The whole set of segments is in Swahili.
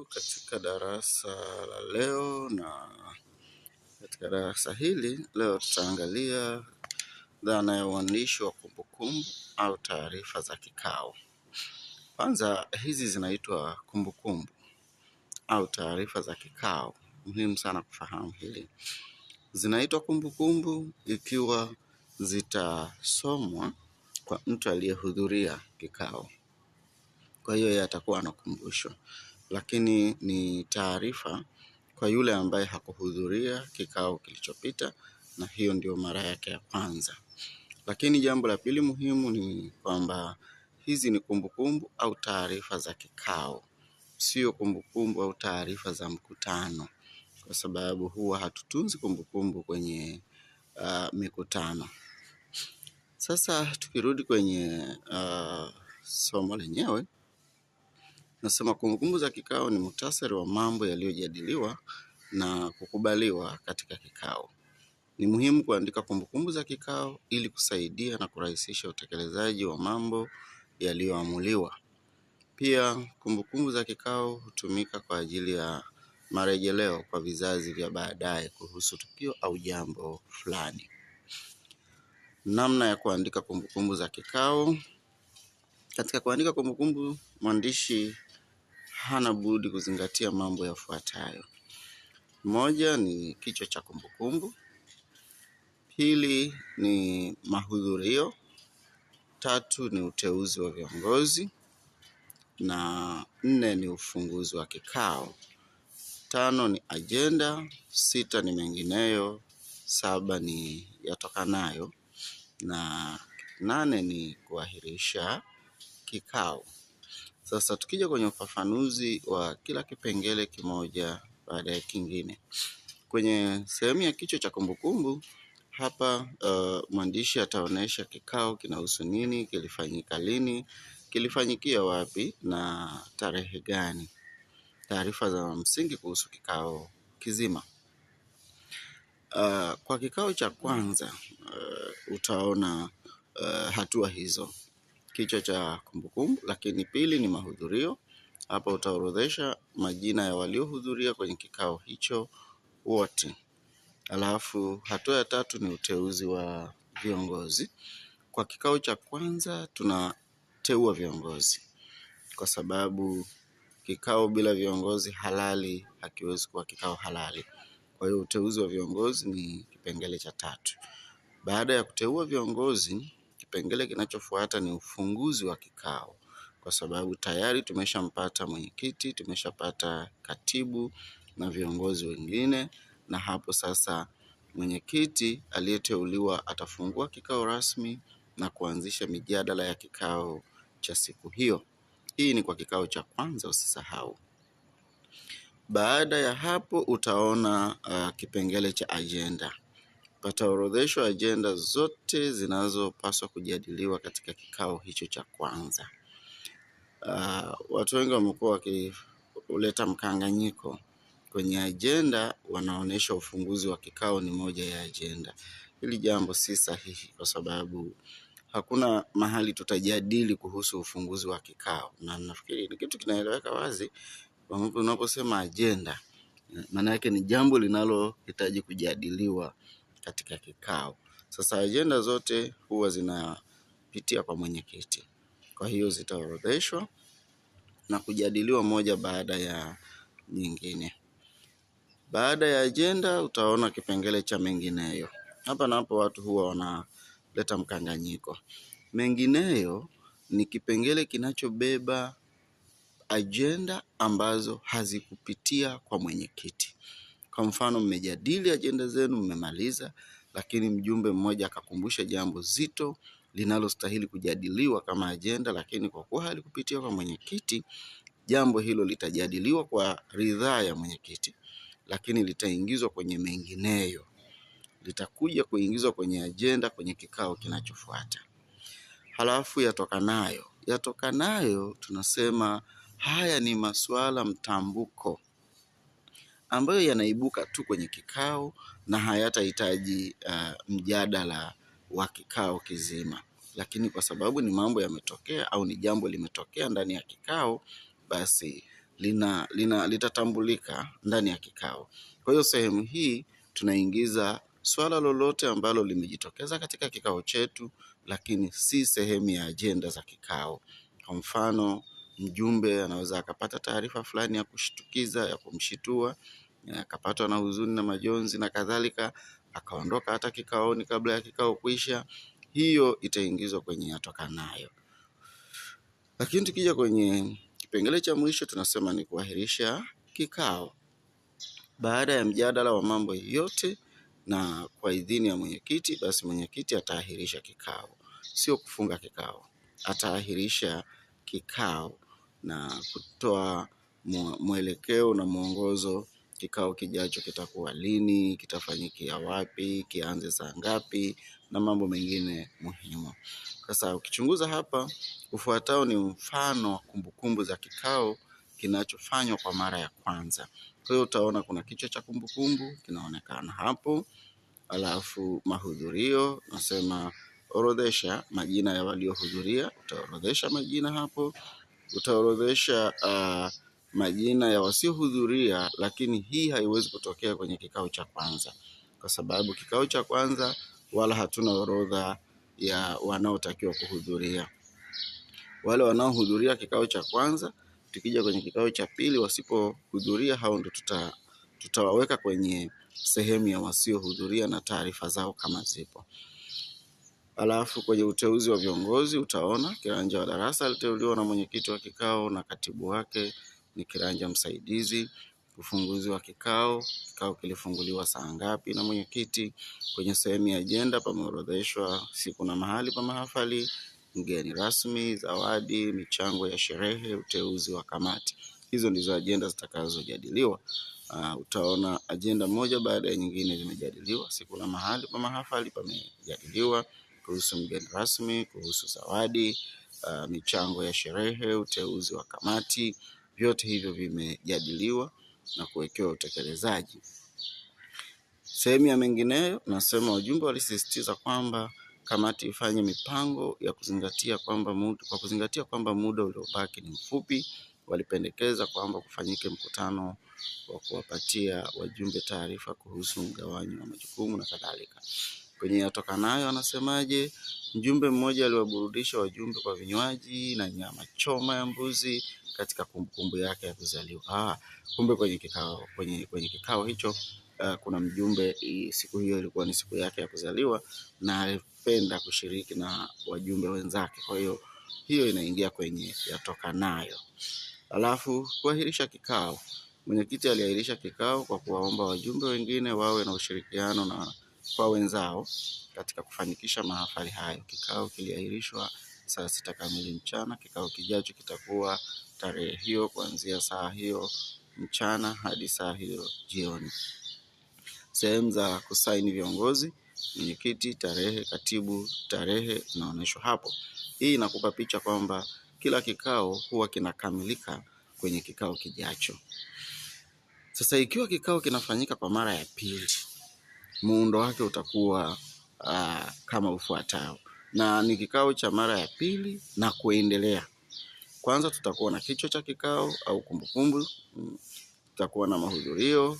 Katika darasa la leo, na katika darasa hili leo tutaangalia dhana ya uandishi wa kumbukumbu au taarifa za kikao. Kwanza, hizi zinaitwa kumbukumbu au taarifa za kikao. Muhimu sana kufahamu hili. Zinaitwa kumbukumbu ikiwa zitasomwa kwa mtu aliyehudhuria kikao, kwa hiyo yeye atakuwa anakumbushwa, lakini ni taarifa kwa yule ambaye hakuhudhuria kikao kilichopita, na hiyo ndio mara yake ya kwanza. Lakini jambo la pili muhimu ni kwamba hizi ni kumbukumbu au taarifa za kikao, sio kumbukumbu au taarifa za mkutano, kwa sababu huwa hatutunzi kumbukumbu kwenye mikutano. Sasa tukirudi kwenye somo lenyewe, nasema kumbukumbu za kikao ni muhtasari wa mambo yaliyojadiliwa na kukubaliwa katika kikao. Ni muhimu kuandika kumbukumbu za kikao ili kusaidia na kurahisisha utekelezaji wa mambo yaliyoamuliwa. Pia kumbukumbu za kikao hutumika kwa ajili ya marejeleo kwa vizazi vya baadaye kuhusu tukio au jambo fulani. Namna ya kuandika kumbukumbu za kikao. Katika kuandika kumbukumbu, mwandishi hana budi kuzingatia mambo yafuatayo. Moja ni kichwa cha kumbukumbu. Pili ni mahudhurio. Tatu ni uteuzi wa viongozi. Na 4 ni ufunguzi wa kikao. 5 ni agenda. 6 ni mengineyo. 7 ni yatokanayo. Na 8 ni kuahirisha kikao. Sasa tukija kwenye ufafanuzi wa kila kipengele kimoja baada ya kingine. Kwenye sehemu ya kichwa cha kumbukumbu, hapa mwandishi ataonesha kikao kinahusu nini, kilifanyika lini, kilifanyikia wapi na tarehe gani. Taarifa za msingi kuhusu kikao kizima. Kwa kikao cha kwanza utaona hatua hizo. Kichwa cha kumbukumbu, lakini pili ni mahudhurio. Hapa utaorodhesha majina ya waliohudhuria kwenye kikao hicho wote. Alafu hatua ya 3 ni uteuzi wa viongozi. Kwa kikao cha kwanza tunateua viongozi, kwa sababu kikao bila viongozi halali hakiwezi kuwa kikao halali. Kwa hiyo uteuzi wa viongozi ni kipengele cha 3. Baada ya kuteua viongozi, kipengele kinachofuata ni ufunguzi wa kikao, kwa sababu tayari tumeshampata mwenyekiti, tumeshapata katibu na viongozi wengine, na hapo sasa mwenyekiti aliyeteuliwa atafungua kikao rasmi na kuanzisha mijadala ya kikao cha siku hiyo. Hii ni kwa kikao cha kwanza, usisahau. Baada ya hapo utaona kipengele cha agenda. Pataorodheshwa agenda zote zinazopaswa kujadiliwa katika kikao hicho cha kwanza. Watu wengi wamekuwa wakileta mkanganyiko. Kwenye agenda wanaonesha ufunguzi wa kikao ni moja ya agenda. Hili jambo si sahihi, kwa sababu hakuna mahali tutajadili kuhusu ufunguzi wa kikao. Na nafikiri ni kitu kinaeleweka wazi. Unaposema agenda, maana yake ni jambo linalohitaji kujadiliwa katika kikao. Sasa agenda zote huwa zinapitia kwa mwenyekiti. Kwa hiyo zitaorodheshwa na kujadiliwa moja baada ya nyingine. Baada ya agenda utaona kipengele cha mengineyo. Hapa na hapo watu huwa wanaleta mkanganyiko. Mengineyo ni kipengele kinachobeba agenda ambazo hazikupitia kwa mwenyekiti. Kwa mfano, mmejadili agenda zenu, mmemaliza, lakini mjumbe mmoja akakumbusha jambo zito linalostahili kujadiliwa kama agenda, lakini kwa kuwa halikupitia kwa mwenyekiti, jambo hilo litajadiliwa kwa ridhaa ya mwenyekiti, lakini litaingizwa kwenye mengineyo. Litakuja kuingizwa kwenye agenda kwenye kikao kinachofuata. Halafu yatokanayo. Yatokanayo tunasema haya ni masuala mtambuko ambayo yanaibuka tu kwenye kikao na hayatahitaji mjadala wa kikao kizima, lakini kwa sababu ni mambo yametokea au ni jambo limetokea ndani ya kikao, basi litatambulika ndani ya kikao. Kwa hiyo sehemu hii tunaingiza swala lolote ambalo limejitokeza katika kikao chetu, lakini si sehemu ya ajenda za kikao. Kwa mfano, mjumbe anaweza akapata taarifa fulani ya kushtukiza, ya kumshitua, akapatwa na huzuni na majonzi na kadhalika, akaondoka hata kikaoni kabla ya kikao kuisha. Hiyo itaingizwa kwenye yatokanayo. Lakini tukija kwenye kipengele cha mwisho, tunasema ni kuahirisha kikao. Baada ya mjadala wa mambo yote na kwa idhini ya mwenyekiti, basi mwenyekiti ataahirisha kikao, sio kufunga kikao. Ataahirisha kikao na kutoa mwelekeo na mwongozo, kikao kijacho kitakuwa lini, kitafanyikia wapi, kianze saa ngapi na mambo mengine muhimu. Sasa ukichunguza hapa, ufuatao ni mfano wa kumbukumbu za kikao kinachofanywa kwa mara ya kwanza. Kwa hiyo utaona kuna kichwa cha kumbukumbu kinaonekana hapo, alafu mahudhurio, nasema orodhesha majina ya waliohudhuria, utaorodhesha majina hapo. Utaorodhesha majina ya wasiohudhuria, lakini hii haiwezi kutokea kwenye kikao cha kwanza, kwa sababu kikao cha kwanza wala hatuna orodha ya wanaotakiwa kuhudhuria. Wale wanaohudhuria kikao cha kwanza, tukija kwenye kikao cha pili wasipohudhuria, hao ndio tutawaweka kwenye sehemu ya wasiohudhuria na taarifa zao kama zipo. Alafu kwenye uteuzi wa viongozi, utaona kiranja wa darasa aliteuliwa na mwenyekiti wa kikao na katibu wake ni kiranja msaidizi. Ufunguzi wa kikao kilifunguliwa saa ngapi na mwenyekiti. Kwenye sehemu ya ajenda pameorodheshwa siku na mahali pa mahafali, mgeni rasmi, zawadi, michango ya sherehe, uteuzi wa kamati. Hizo ndizo ajenda zitakazojadiliwa. Utaona ajenda moja baada ya nyingine zimejadiliwa. Siku na mahali pa mahafali pamejadiliwa, kuhusu mgeni rasmi, kuhusu zawadi, michango ya sherehe, uteuzi wa kamati. Vyote hivyo vimejadiliwa na kuwekewa utekelezaji. Sehemu ya mengineyo, nasema wajumbe walisisitiza kwamba kamati ifanye mipango ya kuzingatia kwamba muda uliobaki ni mfupi. Walipendekeza kwamba kufanyike mkutano wa kuwapatia wajumbe taarifa kuhusu mgawanyo wa majukumu na kadhalika. Kwenye yatokanayo anasemaje? Mjumbe mmoja aliwaburudisha wajumbe kwa vinywaji na nyama choma ya mbuzi katika kumbukumbu yake ya kuzaliwa. Kumbe kwenye kikao hicho kuna mjumbe, siku hiyo ilikuwa ni siku yake ya kuzaliwa na alipenda kushiriki na wajumbe wenzake. Kwa hiyo inaingia kwenye yatokanayo. Alafu kuahirisha kikao. Mwenyekiti aliahirisha kikao kwa kuwaomba wajumbe wengine wawe na ushirikiano na kwa wenzao katika kufanikisha mahafali hayo. Kikao kiliahirishwa saa 6 kamili mchana. Kikao kijacho kitakuwa tarehe hiyo kuanzia saa hiyo mchana hadi saa hiyo jioni. Sehemu za kusaini viongozi, mwenyekiti, tarehe, katibu, tarehe zinaonyeshwa hapo. Hii inakupa picha kwamba kila kikao huwa kinakamilika kwenye kikao kijacho. Sasa ikiwa kikao kinafanyika kwa mara ya pili, muundo wake utakuwa kama ufuatao, na ni kikao cha mara ya pili na kuendelea. Kwanza tutakuwa na kichwa cha kikao au kumbukumbu, tutakuwa na mahudhurio,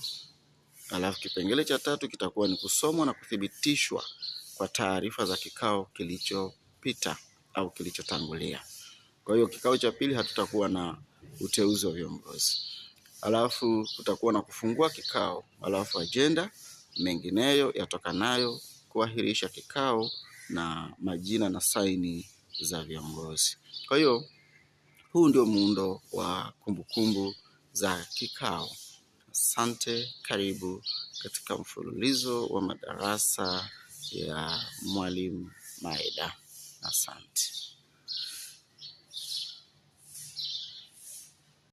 alafu kipengele cha 3 kitakuwa ni kusomwa na kuthibitishwa kwa taarifa za kikao kilichopita au kilichotangulia. Kwa hiyo kikao cha pili hatutakuwa na uteuzi wa viongozi. Alafu kutakuwa na kufungua kikao, alafu ajenda, mengineyo yatokanayo, kuahirisha kikao na majina na saini za viongozi. Kwa hiyo huu ndio muundo wa kumbukumbu za kikao. Asante, karibu katika mfululizo wa madarasa ya Mwalimu Maida. Asante.